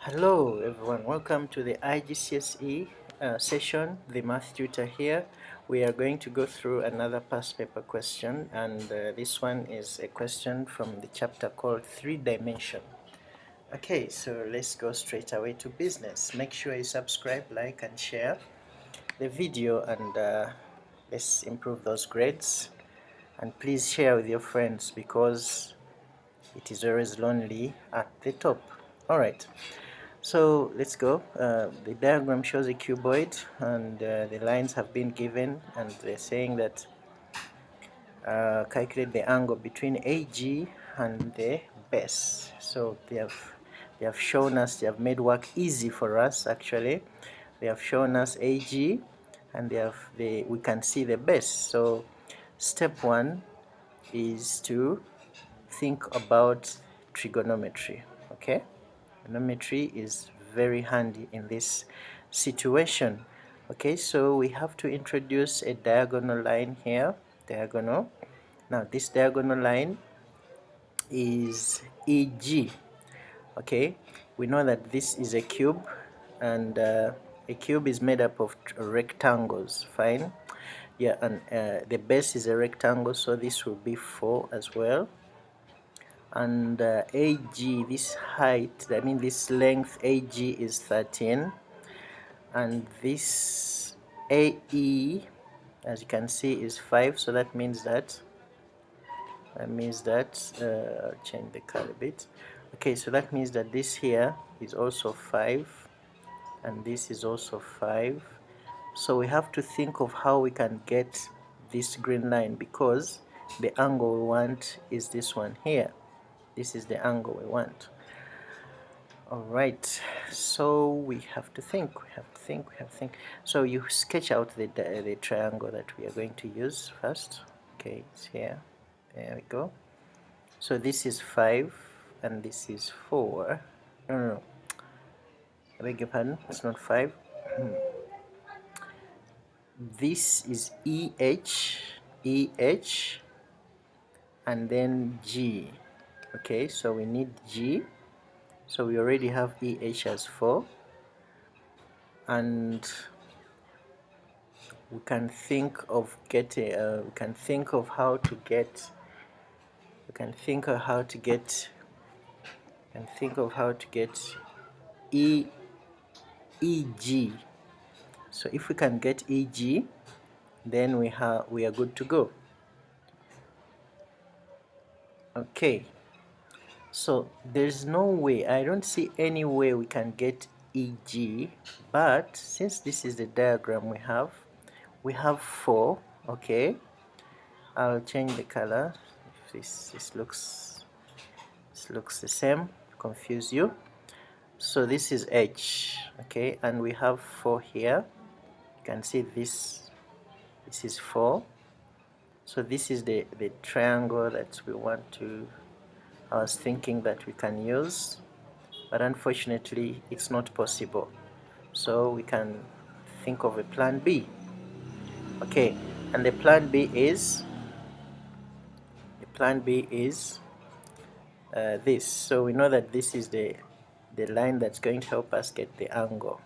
Hello everyone, welcome to the IGCSE session. The math tutor here. We are going to go through another past paper question, and this one is a question from the chapter called 3 Dimension. Okay, so let's go straight away to business. Make sure you subscribe, like and share the video, and let's improve those grades. And please share with your friends because it is always lonely at the top. Alright, so let's go. The diagram shows a cuboid, and the lines have been given, and they're saying that calculate the angle between AG and the base. So they have shown us, they have made work easy for us. Actually, they have shown us AG, and we can see the base. So step one is to think about trigonometry. Okay, trigonometry is very handy in this situation. Okay, so we have to introduce a diagonal line here. Diagonal. Now this diagonal line is EG. Okay, we know that this is a cube, and a cube is made up of rectangles. Fine. Yeah, and the base is a rectangle, so this will be 4 as well. And AG, this height, I mean this length, AG is 13, and this AE, as you can see, is 5. So that means that I'll change the color a bit. Okay, so that means that this here is also 5, and this is also 5. So we have to think of how we can get this green line, because the angle we want is this one here. This is the angle we want. Alright, so we have to think. So you sketch out the triangle that we are going to use first. Okay, it's here. There we go. So this is 5 and this is 4. No. I beg your pardon, it's not 5. This is EH, and then G. Okay, so we need G. So we already have EH as 4, and we can think of getting we can think of how to get EG. So if we can get EG, then we are good to go. Okay, so there's no way, I don't see any way we can get EG, but since this is the diagram we have 4. Okay, I'll change the color. This looks the same, confuse you. So this is H. Okay, and we have 4 here. You can see this is 4. So this is the triangle that we want to, I was thinking that we can use, but unfortunately it's not possible. So we can think of a plan B. Okay, and the plan B is this. So we know that this is the line that's going to help us get the angle.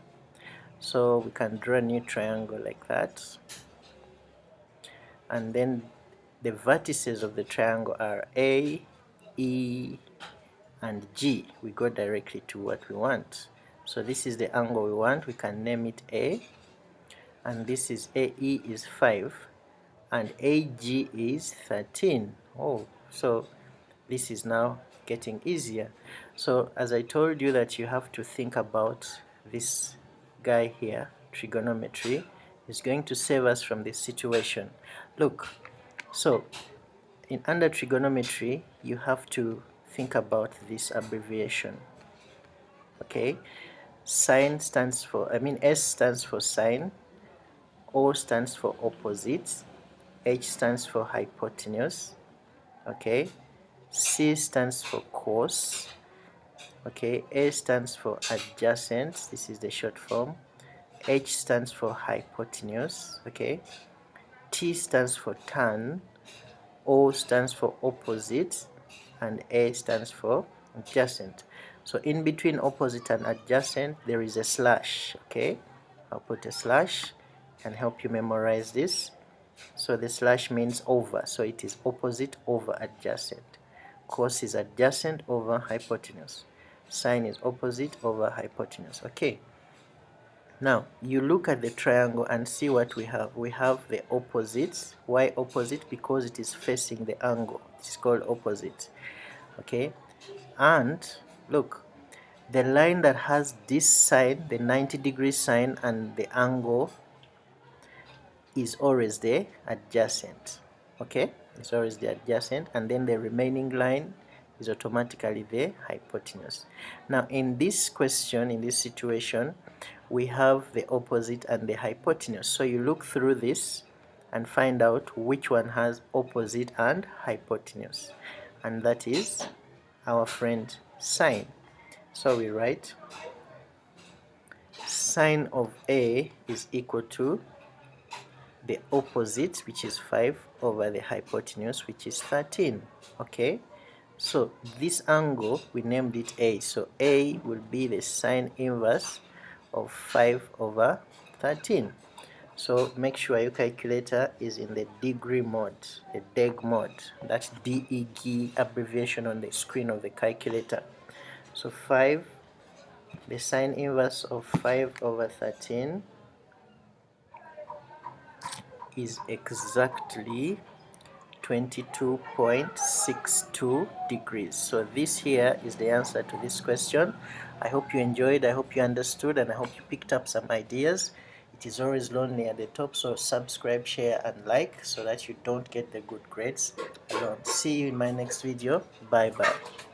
So we can draw a new triangle like that, and then the vertices of the triangle are A, E, and G. We go directly to what we want. So this is the angle we want. We can name it A, and this is AE is 5, and AG is 13. Oh, so this is now getting easier. So as I told you that you have to think about this guy here, trigonometry is going to save us from this situation. Look, so under trigonometry you have to think about this abbreviation. Okay, sine stands for, S stands for sine, O stands for opposite, H stands for hypotenuse, okay, C stands for cos, okay, A stands for adjacent, this is the short form, H stands for hypotenuse, okay, T stands for tan, O stands for opposite, and A stands for adjacent. So in between opposite and adjacent there is a slash. Okay, I'll put a slash and help you memorize this. So the slash means over, so it is opposite over adjacent. Cos is adjacent over hypotenuse. Sine is opposite over hypotenuse. Okay, now you look at the triangle and see what we have. We have the opposites. Why opposite? Because it is facing the angle. It's called opposite. Okay, and look, the line that has this side, the 90-degree sine, and the angle is always the adjacent. Okay, it's always the adjacent, and then the remaining line is automatically the hypotenuse. Now in this question, in this situation, we have the opposite and the hypotenuse. So you look through this and find out which one has opposite and hypotenuse, and that is our friend sine. So we write sine of A is equal to the opposite, which is 5, over the hypotenuse, which is 13. Okay, so this angle, we named it A, so A will be the sine inverse of 5 over 13. So make sure your calculator is in the degree mode, the deg mode. That's DEG abbreviation on the screen of the calculator. So 5, the sine inverse of 5 over 13 is exactly 22.62 degrees. So this here is the answer to this question. I hope you enjoyed, I hope you understood, and I hope you picked up some ideas. It is always lonely at the top, so subscribe, share, and like so that you don't get the good grades alone. See you in my next video. Bye bye.